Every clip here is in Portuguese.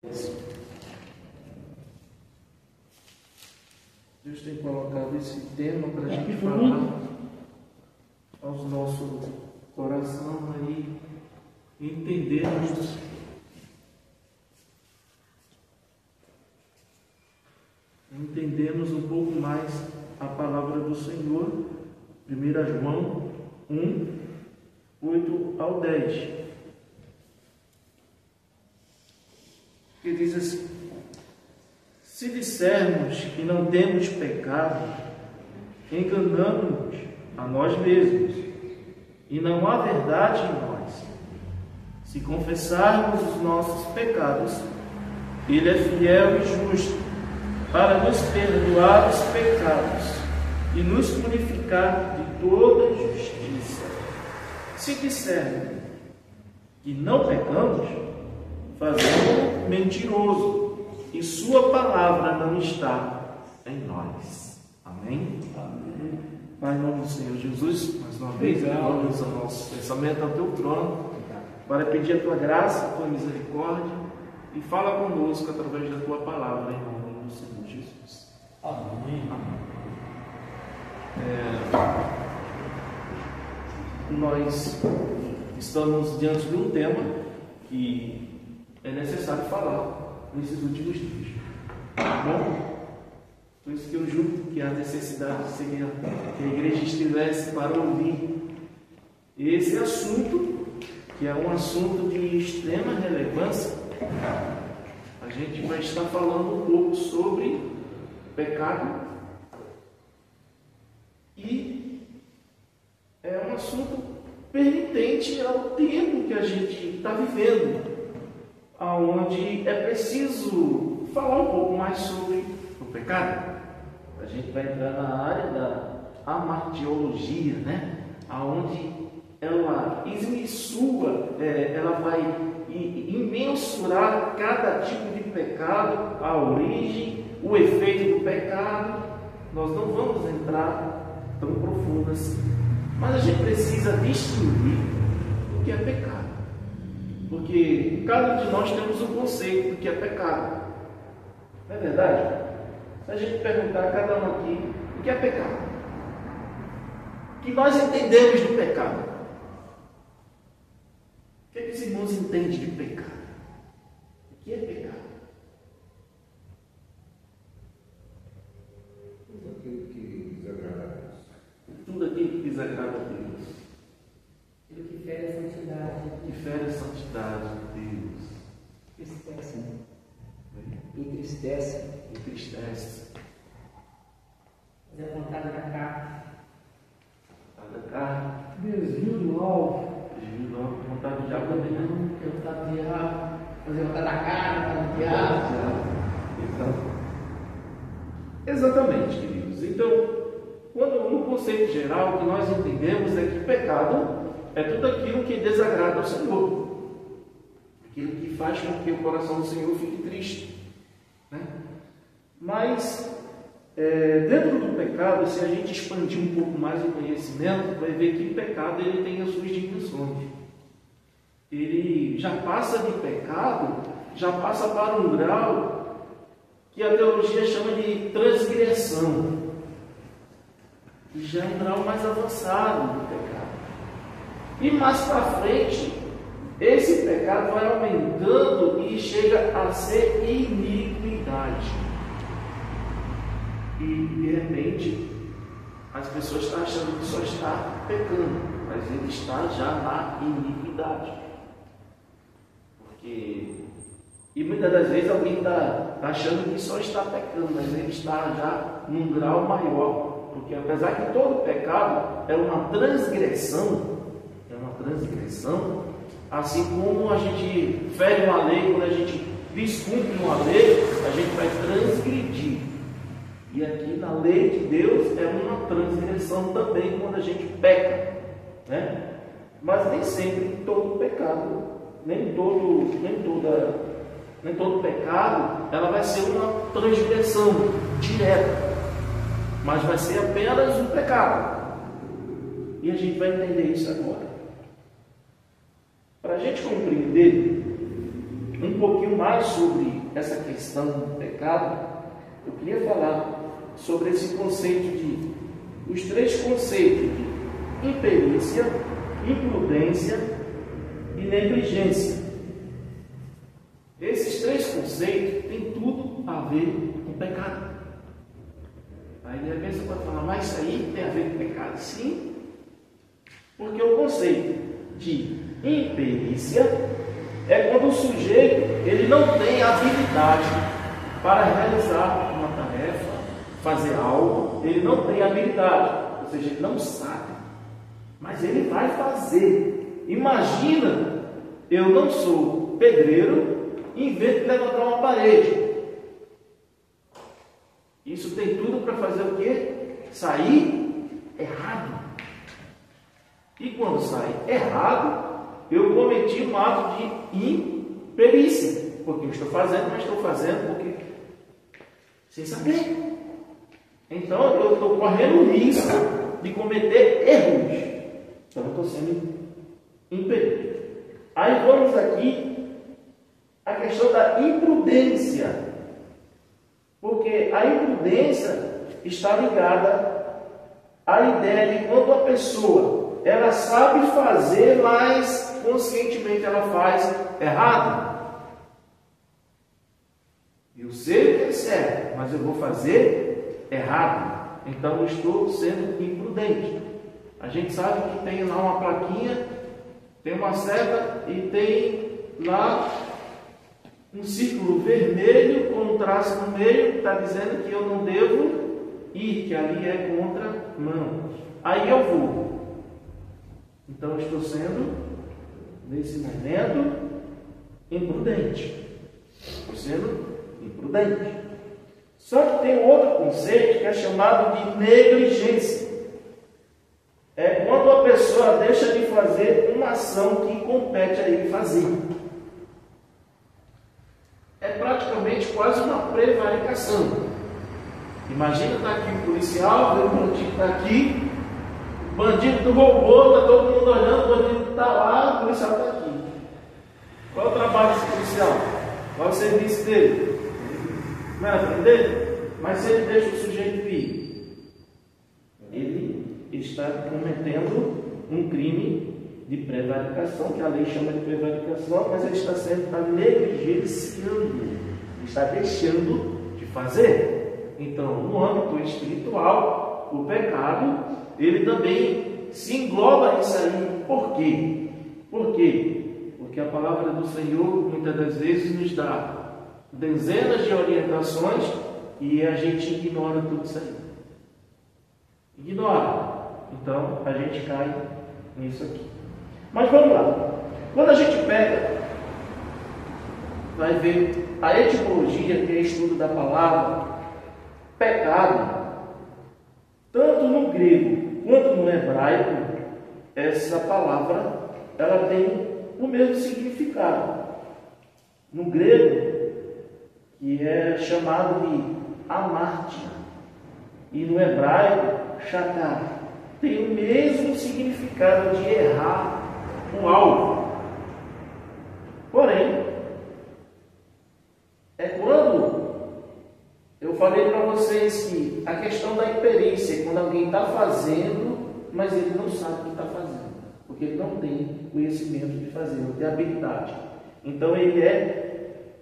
Deus tem colocado esse tema para a gente falar aos nossos coração aí, entendermos um pouco mais a palavra do Senhor. 1 João 1, 8 ao 10. Que diz assim: se dissermos que não temos pecado, enganamos-nos a nós mesmos, e não há verdade em nós. Se confessarmos os nossos pecados, Ele é fiel e justo para nos perdoar os pecados e nos purificar de toda justiça. Se dissermos que não pecamos, fazemos-o mentiroso, e sua palavra não está em nós. Amém? Amém. Pai, em nome do Senhor Jesus, mais uma vez, elevamos o nosso pensamento ao teu trono, para pedir a tua graça, a tua misericórdia, e fala conosco através da tua palavra, em nome do Senhor Jesus. Amém. Nós estamos diante de um tema que é necessário falar nesses últimos dias. Bom, por isso que eu julgo que a necessidade seria que a igreja estivesse para ouvir esse assunto, que é um assunto de extrema relevância. A gente vai estar falando um pouco sobre pecado, e é um assunto pertinente ao tempo que a gente está vivendo, aonde é preciso falar um pouco mais sobre o pecado. A gente vai entrar na área da amartiologia, né? Aonde ela esmiçua, ela vai imensurar cada tipo de pecado, a origem, o efeito do pecado. Nós não vamos entrar tão profundo assim, mas a gente precisa distinguir o que é pecado, porque cada um de nós temos um conceito do que é pecado. Não é verdade? Se a gente perguntar a cada um aqui o que é pecado, o que nós entendemos de pecado, o que é que os irmãos entendem de pecado? O que é pecado? Tudo aquilo que desagrada a Deus. Tudo aquilo que desagrada a Deus. Aquilo que fere a santidade. Que fere a santidade de Deus. Entristece, né? Entristece. Entristece. Fazer a vontade da carne. Da carne. Desvio do alvo. Desvio do alvo. Vontade do diabo também, né? Vontade do diabo. Fazer a vontade da carne, vontade do diabo. Exatamente, queridos. Então, quando no conceito geral, o que nós entendemos é que pecado é tudo aquilo que desagrada ao Senhor, aquilo que faz com que o coração do Senhor fique triste, né? Mas dentro do pecado, se a gente expandir um pouco mais o conhecimento, vai ver que o pecado ele tem as suas dimensões. Ele já passa de pecado, já passa para um grau que a teologia chama de transgressão, e já é um grau mais avançado do pecado. E mais para frente, esse pecado vai aumentando e chega a ser iniquidade. E de repente, as pessoas estão achando que só está pecando, mas ele está já na iniquidade. E muitas das vezes alguém está achando que só está pecando, mas ele está já num grau maior, porque apesar que todo pecado é uma transgressão, assim como a gente fere uma lei, quando a gente descumpre uma lei, a gente vai transgredir. E aqui na lei de Deus é uma transgressão também quando a gente peca, né? Mas nem sempre todo pecado, nem todo pecado, ela vai ser uma transgressão direta, mas vai ser apenas um pecado. E a gente vai entender isso agora. Para a gente compreender um pouquinho mais sobre essa questão do pecado, eu queria falar sobre esse conceito os três conceitos de imperícia, imprudência e negligência. Esses três conceitos têm tudo a ver com pecado. Aí de repente você pode falar, mas isso aí tem a ver com pecado? Sim, porque o conceito de imperícia é quando o sujeito ele não tem habilidade para realizar uma tarefa, fazer algo, ele não tem habilidade, ou seja, ele não sabe, mas ele vai fazer. Imagina, eu não sou pedreiro e invento de levantar uma parede. Isso tem tudo para fazer o quê? Sair errado. E quando sai errado, eu cometi um ato de imperícia, porque eu estou fazendo, mas estou fazendo porque sem saber. Então eu estou correndo o risco de cometer erros. Então eu estou sendo impedido. Aí vamos aqui a questão da imprudência. Porque a imprudência está ligada à ideia de quando a pessoa ela sabe fazer, mas conscientemente ela faz errado. Eu sei o que é certo, mas eu vou fazer errado. Então eu estou sendo imprudente. A gente sabe que tem lá uma plaquinha, tem uma seta e tem lá um círculo vermelho com um traço no meio que está dizendo que eu não devo ir, que ali é contramão. Aí eu vou. Então eu estou sendo, nesse momento, imprudente. Estou sendo imprudente. Só que tem outro conceito que é chamado de negligência. É quando a pessoa deixa de fazer uma ação que compete a ele fazer. É praticamente quase uma prevaricação. Imagina estar aqui o policial, o bandido está aqui, o bandido roubou, está todo mundo olhando, o bandido está lá, o policial está aqui. Qual é o trabalho desse policial? Qual é o serviço dele? Não é prender? Mas se ele deixa o sujeito ir, ele está cometendo um crime de prevaricação, que a lei chama de prevaricação, mas ele está negligenciando, está deixando de fazer. Então, no âmbito espiritual, o pecado, ele também se engloba nisso aí. Por quê? Por quê? Porque a palavra do Senhor, muitas das vezes, nos dá dezenas de orientações e a gente ignora tudo isso aí. Ignora. Então, a gente cai nisso aqui. Mas vamos lá. Quando a gente pega, vai ver a etimologia, que é estudo da palavra pecado, tanto no grego quanto no hebraico, essa palavra ela tem o mesmo significado. No grego, que é chamado de amártia, e no hebraico, shatar, tem o mesmo significado de errar um alvo. Porém, é quando eu falei para vocês que a questão da imperícia é quando alguém está fazendo, mas ele não sabe o que está fazendo, porque ele não tem conhecimento de fazer, não tem habilidade. Então ele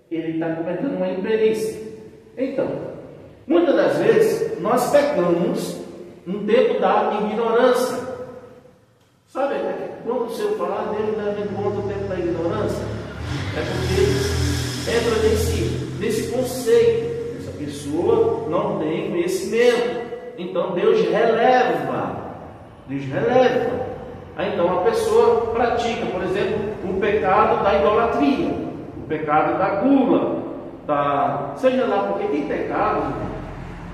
está cometendo uma imperícia. Então, muitas das vezes nós pecamos no tempo da ignorância. Sabe, quando o Senhor falar dele, leva em conta o tempo da ignorância, é porque entra nesse conceito. Essa pessoa não tem conhecimento. Então Deus releva. Aí, então a pessoa pratica, por exemplo, o pecado da idolatria, o pecado da gula, seja lá, porque tem pecados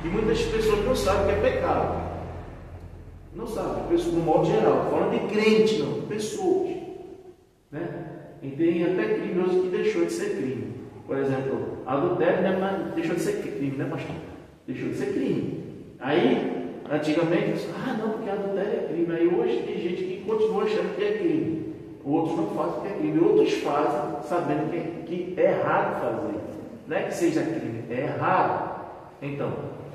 que muitas pessoas não sabem que é pecado. Não sabe, pessoas no modo geral, falando de crente, não, pessoas, né? E tem até criminoso que deixou de ser crime. Por exemplo, adultério, né, mas deixou de ser crime, né, pastor? Deixou de ser crime. Aí, antigamente, não, porque adultério é crime. Aí hoje tem gente que continua achando que é crime. Outros não fazem que é crime, outros fazem sabendo que é errado fazer. não é que seja crime, é errado. Então,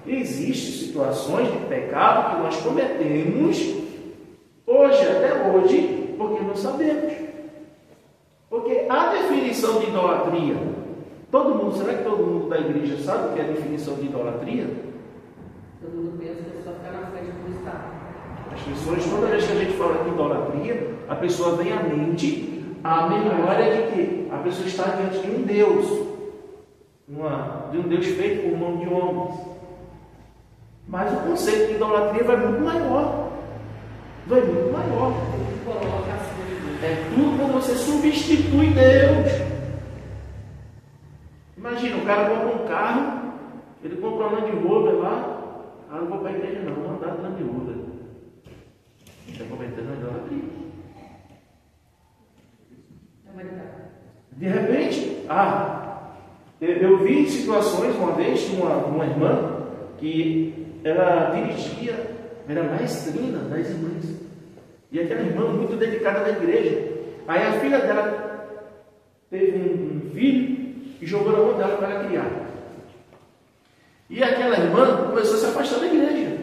existem situações de pecado que nós cometemos hoje, até hoje, porque não sabemos. Porque a definição de idolatria, será que todo mundo da igreja sabe o que é a definição de idolatria? Todo mundo pensa que é só ficar na frente do Estado. As pessoas, toda vez que a gente fala de idolatria, a pessoa vem à mente a memória de que a pessoa está diante de um Deus, de um Deus feito por mão de homens. Mas o conceito de idolatria vai muito maior. Vai muito maior. É tudo quando você substitui Deus. Imagina, o cara compra um carro, ele compra um Land Rover lá, não vou para a igreja não, vou andar de Land Rover. Está cometendo a idolatria. De repente, eu vi situações uma vez de uma irmã que ela dirigia, era maestrina das irmãs. E aquela irmã muito dedicada na igreja. Aí a filha dela teve um filho e jogou na mão dela para ela criar. E aquela irmã começou a se afastar da igreja.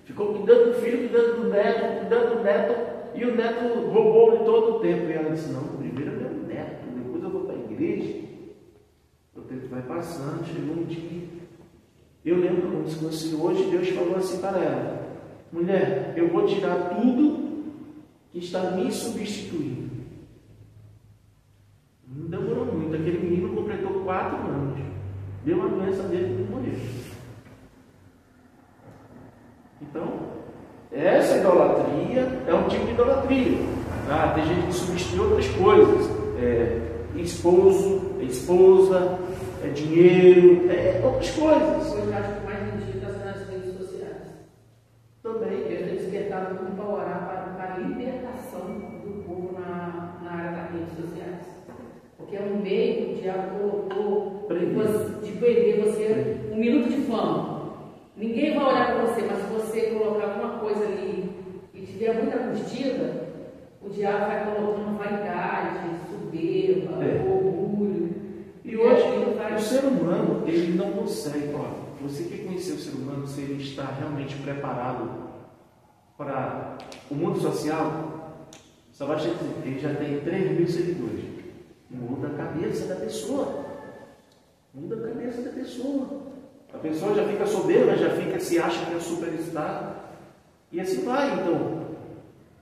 Ficou cuidando do filho, cuidando do neto, e o neto roubou-lhe todo o tempo. E ela disse, não, primeiro é meu neto, depois eu vou para a igreja. O tempo vai passando, chegou um dia. Eu lembro como se fosse hoje, Deus falou assim para ela, mulher, eu vou tirar tudo que está me substituindo. Não demorou muito, aquele menino completou 4 anos. Deu uma doença dele e morreu. Então, essa idolatria é um tipo de idolatria. Tem gente que substitui outras coisas. Esposa, dinheiro, outras coisas. Eu acho que mais vendido está sendo nas redes sociais. Também. Eu tenho despertado muito para orar para a libertação do povo na área das redes sociais. Porque é um meio que o diabo colocou de perder você 1 minuto de fama. Ninguém vai olhar para você, mas se você colocar alguma coisa ali e tiver muita curtida, o diabo vai colocando vaidade, soberba, orgulho. E hoje o ser humano, ele não consegue. Você que conheceu o ser humano, se ele está realmente preparado para o mundo social, só basta dizer, ele já tem 3.000 seguidores. Muda a cabeça da pessoa. Muda a cabeça da pessoa. A pessoa já fica soberba, se acha que é superstar. E assim vai. Então,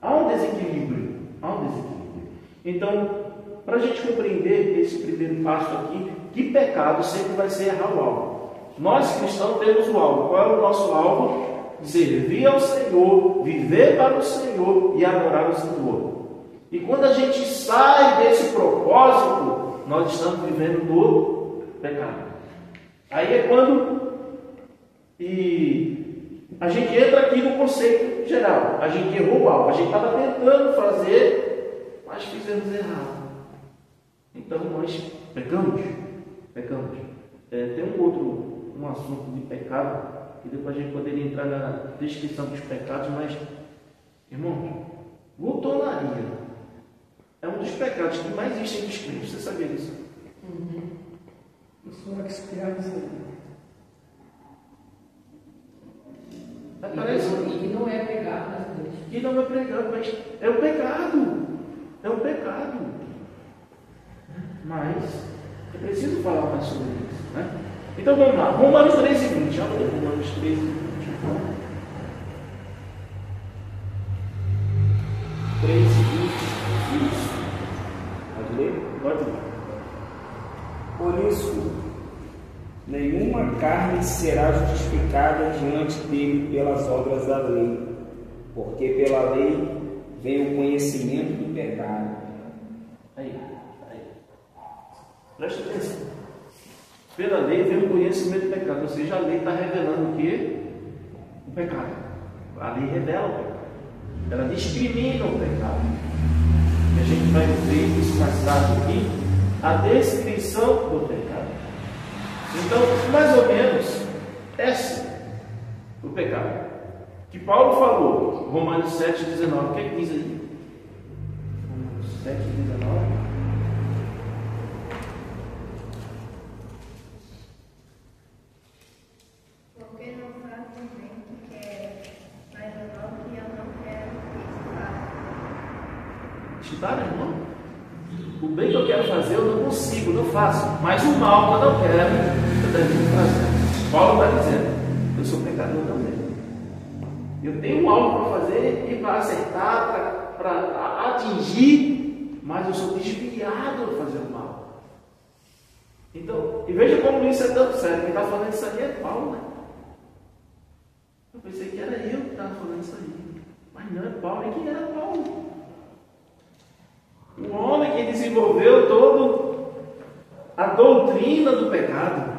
há um desequilíbrio. Então, para a gente compreender esse primeiro passo aqui, que pecado sempre vai ser errar o alvo. Nós cristãos temos o alvo. Qual é o nosso alvo? Servir ao Senhor, viver para o Senhor e adorar o Senhor. E quando a gente sai desse propósito, nós estamos vivendo do pecado. Aí é quando a gente entra aqui no conceito geral. A gente errou o alvo. A gente estava tentando fazer, mas fizemos errado. Então nós pecamos. Tem um assunto de pecado, que depois a gente poderia entrar na descrição dos pecados, mas, irmãos, glutonaria é um dos pecados que mais existem nos crentes. Você sabia disso? Eu sou expert nisso aí. E que não é pregado nas igrejas. Que não é pregado, mas é um pecado. É um pecado. Mas é preciso falar mais sobre isso, né? Então vamos lá. Romanos 13:20. Olha aí, Romanos 13:20. 13:20. Isso. Pode ler? Pode ler. Por isso, nenhuma carne será justificada diante dele pelas obras da lei, porque pela lei vem o conhecimento do pecado. Aí. Presta atenção. Pela lei vem o conhecimento do pecado, ou seja, a lei está revelando o quê? O pecado. A lei revela o pecado. Ela discrimina o pecado. E a gente vai ver isso mais tarde aqui, a descrição do pecado. Então, mais ou menos, esse é o pecado que Paulo falou, Romanos 7:19. O que diz aí? Romanos 7:19. Escutaram, irmão? O bem que eu quero fazer eu não consigo, não faço. Mas o mal que eu não quero, eu devo fazer. Paulo está dizendo, eu sou pecador também. Eu tenho algo para fazer e para acertar, para atingir, mas eu sou desviado a fazer o mal. Então, e veja como isso é tão sério. Quem está falando isso aqui é Paulo, né? Eu pensei que era eu que estava falando isso aí. Mas não é Paulo. E quem era Paulo? O homem que desenvolveu toda a doutrina do pecado.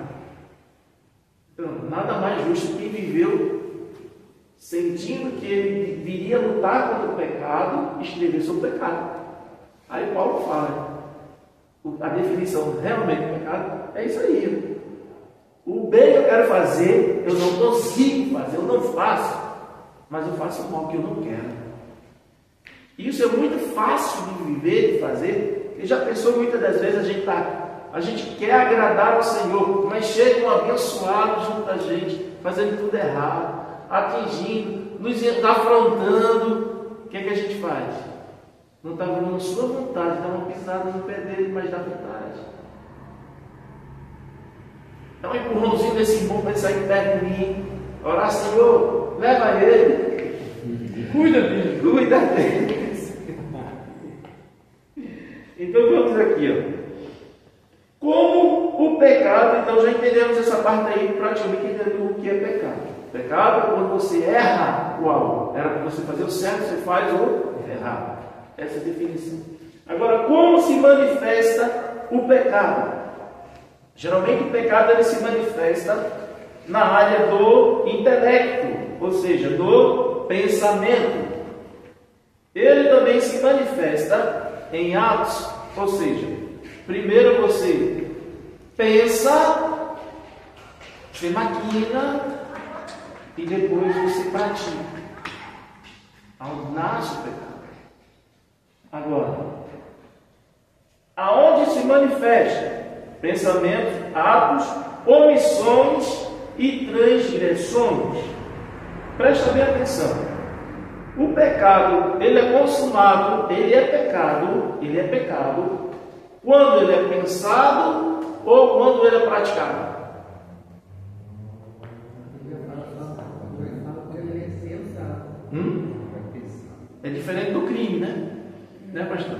Então, nada mais justo que viveu sentindo que ele viria lutar contra o pecado, escrever sobre o pecado. Aí Paulo fala, a definição realmente do pecado é isso aí. O bem que eu quero fazer, eu não consigo fazer, eu não faço, mas eu faço o mal que eu não quero. Isso é muito fácil de viver, de fazer. E já pensou, muitas das vezes a gente quer agradar ao Senhor, mas chega um abençoado junto da gente, fazendo tudo errado, atingindo, nos afrontando. O que é que a gente faz? Não está vendo a sua vontade, dá uma pisada no pé dele, mas dá vontade. Dá um empurrãozinho desse irmão para ele sair perto de mim. Orar, Senhor, leva ele. Cuida dele. Cuida dele. Então vamos aqui, ó. Como o pecado, então já entendemos essa parte aí, praticamente entendemos o que é pecado. Pecado é quando você erra o algo. Era para você fazer o certo, você faz o errado. Essa é a definição. Agora, como se manifesta o pecado? Geralmente o pecado ele se manifesta na área do intelecto, ou seja, do pensamento. Ele também se manifesta em atos, ou seja, primeiro você pensa, você maquina e depois você pratica. Onde nasce o pecado. Agora, aonde se manifesta? Pensamentos, atos, omissões e transgressões. Presta bem atenção. O pecado, ele é consumado, ele é pecado quando ele é pensado ou quando ele é praticado. É diferente do crime, né, pastor?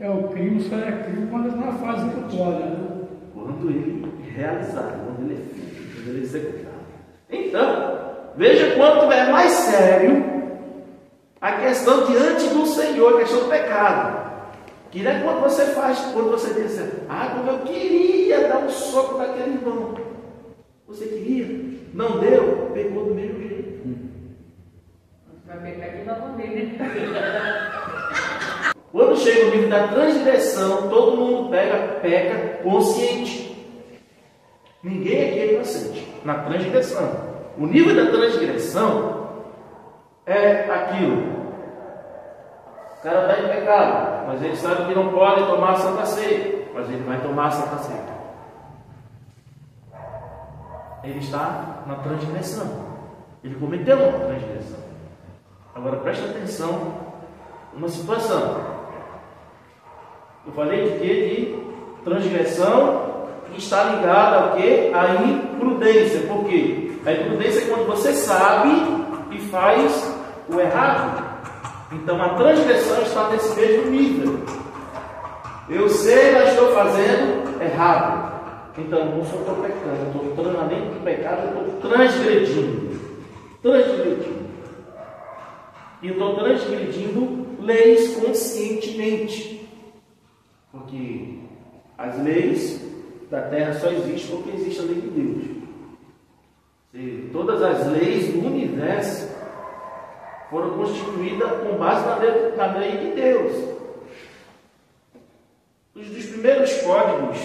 O crime só é crime quando está na fase executória, né? Quando ele é realizado, quando ele é feito, quando ele é executado. Então, veja quanto é mais sério a questão diante do Senhor, a questão do pecado. Que não é quando você faz, quando você diz assim, como eu queria dar um soco naquele irmão. Você queria? Não deu? Pegou do mesmo jeito. Vai pegar aqui novamente, né? Quando chega o nível da transgressão, todo mundo peca consciente. Ninguém aqui é inocente na transgressão. O nível da transgressão é aquilo. O cara está em pecado, mas ele sabe que não pode tomar a Santa Ceia, mas ele vai tomar a Santa Ceia. Ele está na transgressão. Ele cometeu uma transgressão. Agora preste atenção numa situação. Eu falei de quê? De transgressão que está ligada ao quê? À imprudência. Por quê? A imprudência é quando você sabe e faz o errado. Então a transgressão está nesse mesmo nível. Eu sei, mas estou fazendo errado. Então não só estou pecando, estou além do pecado, eu estou transgredindo. E eu estou transgredindo leis conscientemente. Porque as leis da terra só existem porque existe a lei de Deus. E todas as leis do universo foram constituídas com base na lei de Deus. Um dos primeiros códigos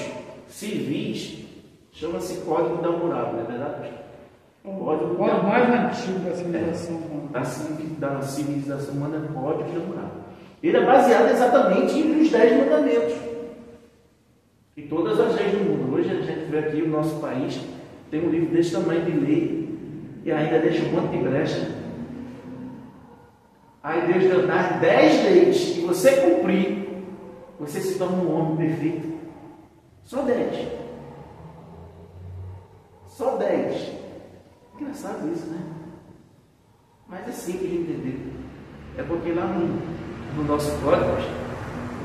civis chama-se Código da Moral, não é verdade? O código mais antigo da civilização humana. Da civilização humana é o Código da Moral. Ele é baseado exatamente nos 10 mandamentos. E todas as leis do mundo. Hoje a gente vê aqui o nosso país tem um livro desse tamanho de lei e ainda deixa um monte de brecha. Aí Deus deu 10 leis que você cumprir, você se torna um homem perfeito? Só 10. Só 10. Engraçado isso, né? Mas é simples de entender. É porque lá no nosso código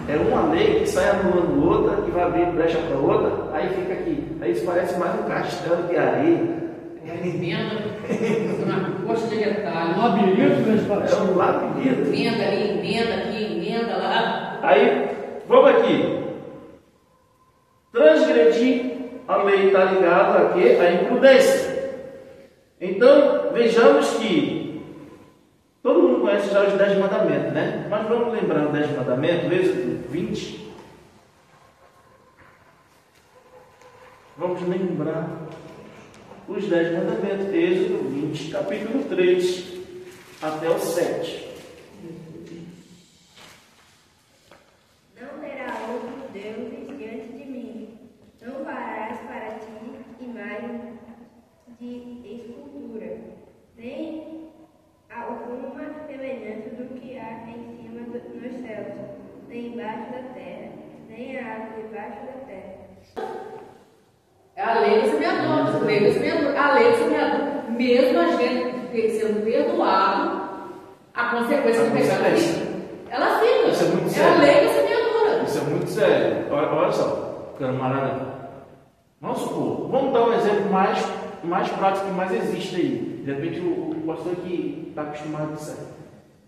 é uma lei que sai anulando outra, que vai abrir brecha para outra, aí fica aqui. Aí isso parece mais um castelo de areia. Emenda, uma coxa de retalho. Labirinto, né? É um labirinto. Emenda ali, emenda aqui, emenda lá. Aí, vamos aqui. Transgredir a lei está ligada a quê? A imprudência. Então, vejamos que todo mundo conhece já os 10 mandamentos, né? Mas vamos lembrar os 10 mandamentos, Êxodo 20. Vamos lembrar os 10 mandamentos, Êxodo 20, capítulo 3, até o 7. Não terá outros deuses diante de mim. Não farás para ti imagem de escultura, nem alguma semelhança do que há em cima nos céus, nem embaixo da terra, nem a água debaixo da terra. É a lei do semeador, a lei do semeador. Mesmo a gente sendo perdoado, a consequência do pecado ela fica. Isso é muito É sério. a lei da semeadora. Isso é muito sério. Olha só, camarada. Vamos supor, vamos dar um exemplo mais prático que mais existe aí. De repente o pastor que está acostumado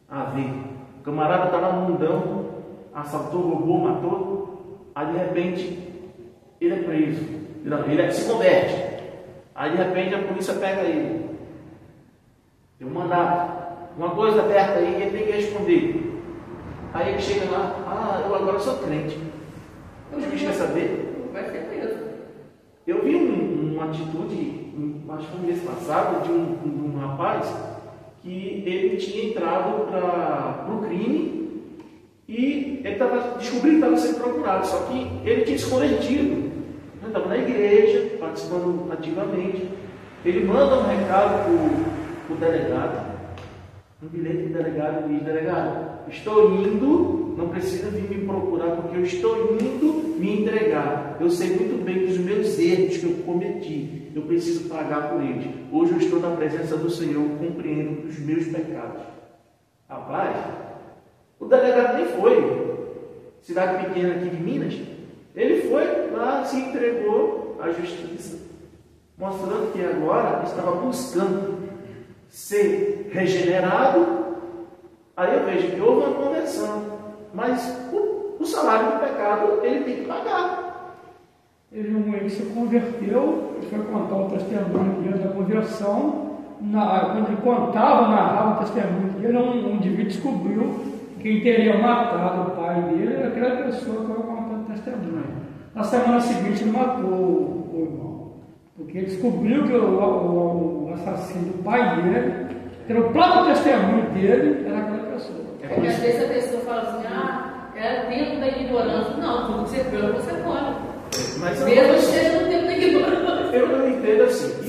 a ver. O camarada está no mundão, assaltou, roubou, matou, aí de repente ele é preso. Não, ele se converte. Aí de repente a polícia pega ele. Tem um mandato. Uma coisa aberta aí e ele tem que responder. Aí ele chega lá, eu agora sou crente. O juiz quer saber? Vai ser preso. Eu vi uma atitude, acho que no mês passado, de um rapaz que ele tinha entrado para o crime e ele estava descobrindo que estava sendo procurado, só que ele tinha se convertido. Ele estava na igreja, participando ativamente. Ele manda um recado para o delegado, um bilhete do delegado e diz: delegado, estou indo, não precisa vir me procurar, porque eu estou indo me entregar. Eu sei muito bem dos meus erros que eu cometi, eu preciso pagar por eles. Hoje eu estou na presença do Senhor, compreendo os meus pecados. Rapaz, o delegado nem foi. Cidade pequena aqui de Minas, ele foi lá, se entregou à justiça, mostrando que agora estava buscando ser regenerado. Aí eu vejo que houve uma conversão, mas o salário do pecado ele tem que pagar. Ele se converteu, ele foi contar o testemunho dele da conversão. Quando ele contava, narrava o testemunho dele, um indivíduo descobriu que quem teria matado o pai dele era aquela pessoa que foi contando o testemunho. Na semana seguinte ele matou o irmão, porque ele descobriu que o assassino do pai dele, pelo próprio testemunho dele, era aquela pessoa. Porque às vezes a pessoa fala assim, é dentro da ignorância. Não, tudo que você pega, você pode. Mas mesmo que seja no tempo da ignorância. Eu entendo assim.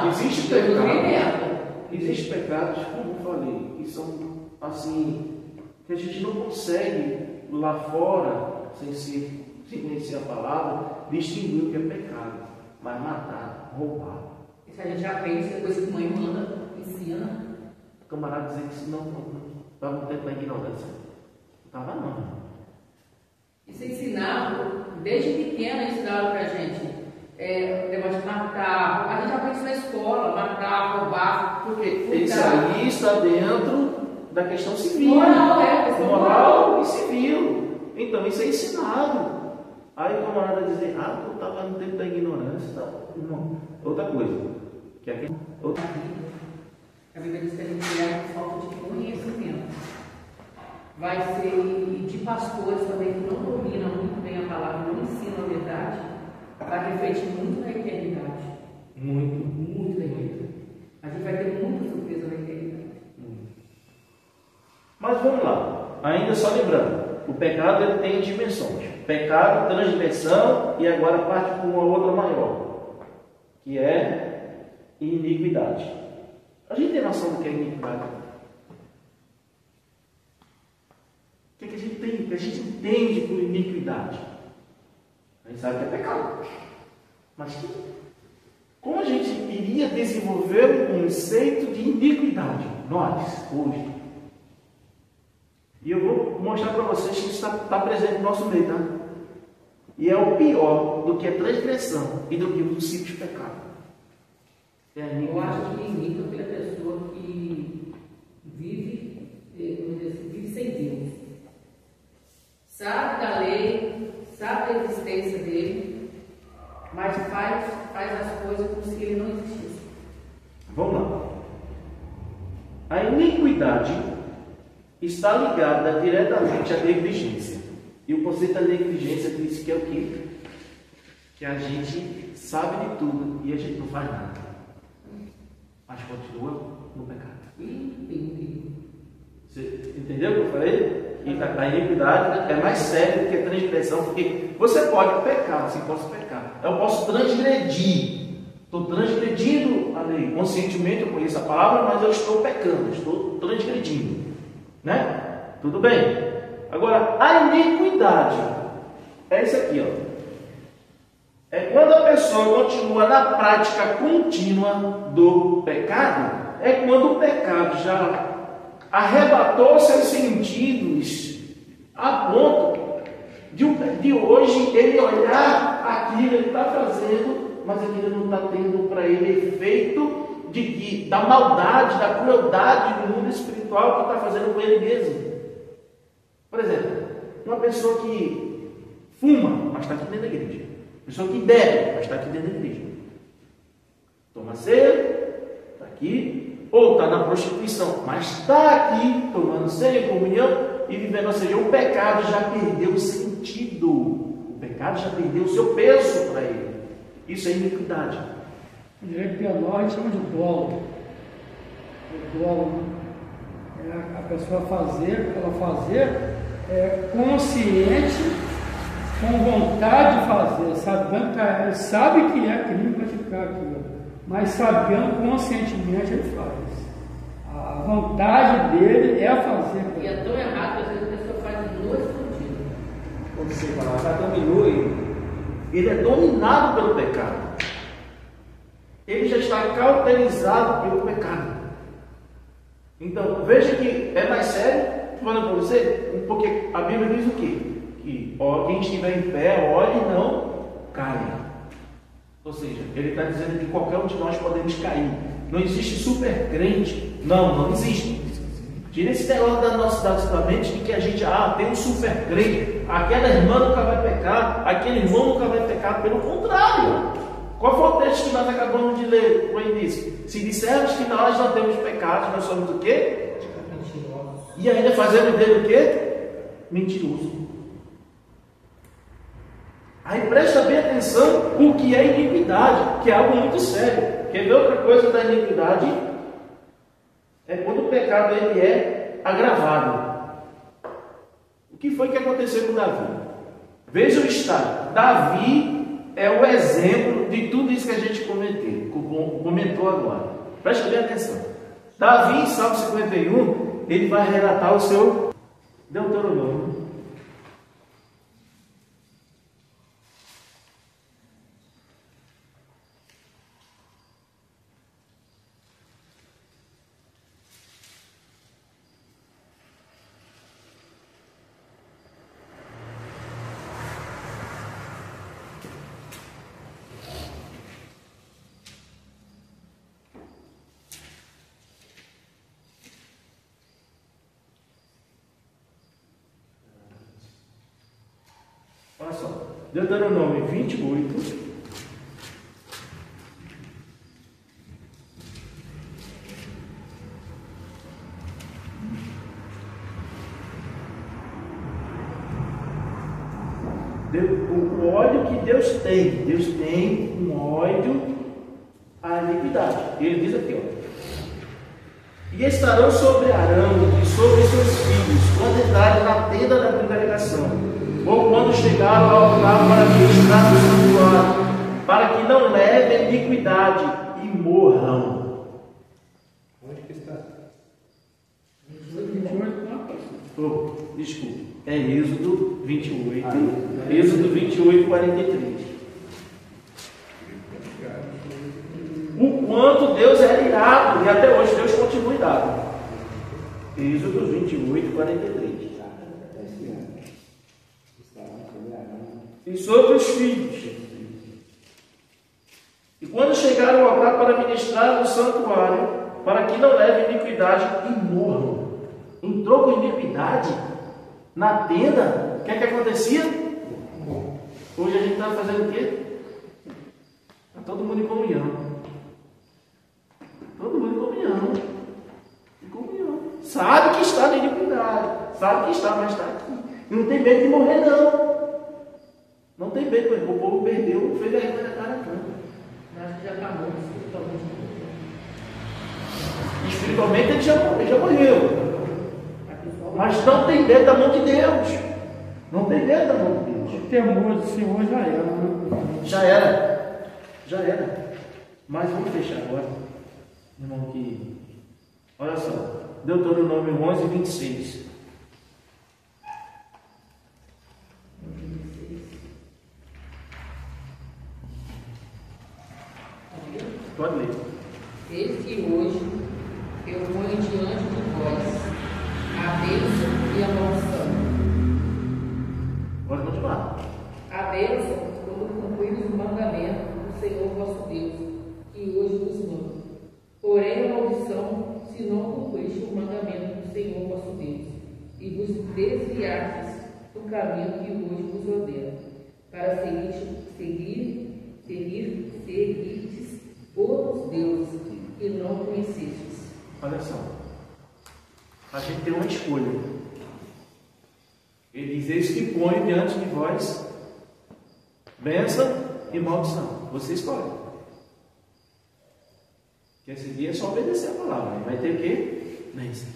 Existe pecado. Existem pecados, como eu falei, que são assim, que a gente não consegue lá fora, sem conhecer a palavra, distinguir o que é pecado. Mas matar, roubar. Isso a gente aprende, depois que a mãe manda, ensina. O camarada dizer que isso não estava no tempo da ignorância. Não estava não. Isso ensinava, desde pequena ensinaram pra gente. Negócio de matar. A gente aprende isso na escola, matar, roubar. Por quê? Isso aí está dentro da questão civil. Moral e civil. Então isso é ensinado. Aí o camarada dizer, tu estava no tempo da ignorância. Tá? Não. Outra coisa. Que é outra. A Bíblia diz que a gente é falta de conhecimento. Vai ser de pastores também que não dominam muito bem a palavra, não ensinam a verdade, vai refletir muito na eternidade. Muito na eternidade. A gente vai ter muita surpresa na eternidade. Mas vamos lá. Ainda só lembrando, o pecado ele tem dimensões. Pecado, transgressão e agora parte para uma outra maior, que é iniquidade. A gente tem noção do que é iniquidade? O que a gente tem que a gente entende por iniquidade? A gente sabe que é pecado. Mas como a gente iria desenvolver um conceito de iniquidade? Nós, hoje. E eu vou mostrar para vocês que isso está presente no nosso meio, tá? E é o pior do que a transgressão e do que o simples pecado. É a Eu iniquidade. acho que iniqua aquela pessoa que vive, vive sem Deus. Sabe da lei, sabe da existência dele, mas faz as coisas como se ele não existisse. Vamos lá. A iniquidade está ligada diretamente à negligência. E o conceito da negligência diz que é o quê? Que a gente sabe de tudo e a gente não faz nada. Mas continua no pecado. Você entendeu o que eu falei? E a iniquidade é mais séria do que a transgressão, porque você pode pecar, você pode pecar. Eu posso transgredir. Estou transgredindo a lei. Conscientemente eu conheço a palavra, mas eu estou pecando, estou transgredindo. Né? Tudo bem. Agora, a iniquidade é isso aqui, ó. É quando a pessoa continua na prática contínua do pecado, é quando o pecado já arrebatou seus sentidos a ponto de hoje ele olhar aquilo que ele está fazendo, mas aquilo não está tendo para ele efeito da maldade, da crueldade do mundo espiritual que está fazendo com ele mesmo. Por exemplo, uma pessoa que fuma, mas está aqui dentro da igreja. Pessoa que bebe, mas está aqui dentro da igreja. Toma ceia, está aqui. Ou está na prostituição, mas está aqui tomando ceia, comunhão e vivendo. Ou seja, o pecado já perdeu o sentido. O pecado já perdeu o seu peso para ele. Isso é iniquidade. O direito penal a gente chama de dolo. O dolo é a pessoa fazer consciente, com vontade de fazer, sabe que é crime praticar aquilo, mas sabendo conscientemente ele faz. A vontade dele é fazer. E é tão errado que às vezes a pessoa faz no escondido. Quando você fala, já dominou Ele é dominado pelo pecado. Ele já está cauterizado pelo pecado. Então, veja que é mais sério, falando para você, porque a Bíblia diz o quê? Que quem estiver em pé, olhe e não caia. Ou seja, ele está dizendo que qualquer um de nós podemos cair. Não existe super crente. Não existe. Tira esse negócio da nossa mente de que a gente tem um super crente. Aquela irmã nunca vai pecar, aquele irmão nunca vai pecar. Pelo contrário. Qual foi o texto que nós acabamos de ler no início? Se dissermos que nós não temos pecados, nós somos o quê? Mentirosos. E ainda fazemos dele o quê? Mentiroso. Aí presta bem atenção o que é iniquidade, que é algo muito sério. Quer ver outra coisa da iniquidade? É quando o pecado ele é agravado. O que foi que aconteceu com Davi? Veja o estado. Davi é o exemplo de tudo isso que a gente comentou agora. Presta bem atenção. Davi, em Salmo 51, ele vai relatar o seu Deuteronômio. Olha só, Deuteronômio 28. O ódio que Deus tem um ódio à iniquidade. Ele diz aqui, ó: e estarão sobre Arão e sobre seus filhos quando entrarem na tenda da congregação, ou quando chegaram ao altar para ministrar no santuário, para que não levem iniquidade e morram. Onde que está? Desculpe. É Êxodo 28. Êxodo 28, 43. O quanto Deus era irado, e até hoje Deus continua irado. Êxodo 28, 43. E sobre os filhos. E quando chegaram ao altar para ministrar no santuário, para que não leve iniquidade e morram. Entrou com iniquidade na tenda, o que é que acontecia? Hoje a gente está fazendo o quê? Está todo mundo em comunhão. Todo mundo em comunhão. Em comunhão. Sabe que está na iniquidade. Sabe que está, mas está aqui. E não tem medo de morrer, não. Não tem medo, porque o povo perdeu, fez a vergonha na cara. Acho que já está morto espiritualmente. Espiritualmente ele já morreu. Mas não tem medo da mão de Deus. Não tem medo da mão de Deus. O temor do Senhor já era, né? Já era. Já era. Mas vamos fechar agora. Irmão, que. Olha só. Deuteronômio 11, 26. Pode ler. Eis que hoje eu ponho diante de vós a bênção e a maldição. Pode continuar. A bênção quando cumprirmos o mandamento do Senhor vosso Deus, que hoje vos mando. Porém, a maldição, se não cumpriste o mandamento do Senhor vosso Deus, e vos desviastes do caminho que hoje vos ordena, para seguirdes outros deuses que não conhecestes. Olha só. A gente tem uma escolha. Ele diz: eis que põe diante de vós bênção e maldição. Você escolhe. Que esse dia é só obedecer a palavra. Vai ter o quê? Bênção.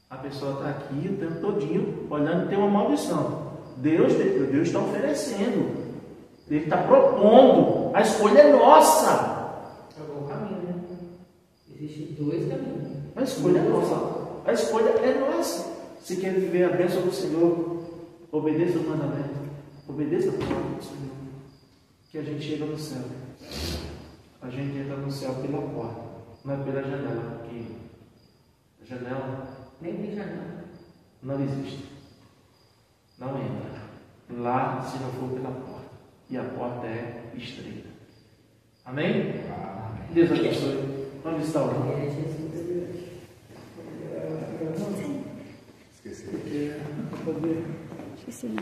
A pessoa está aqui o tempo todinho olhando e tem uma maldição. Deus está oferecendo. Ele está propondo. A escolha é nossa. É o bom caminho, né? Existem dois caminhos. A escolha é nossa. A escolha é nossa. Se quer viver a bênção do Senhor, obedeça o mandamento. Obedeça a palavra do Senhor. Que a gente chega no céu. A gente entra no céu pela porta, não é pela janela. Porque a janela Nem tem janela. não existe. Não entra. Lá, se não for pela porta. E a porta é estreita. Amém? Deus abençoe. Vamos estar orando. Esqueci. Esqueci.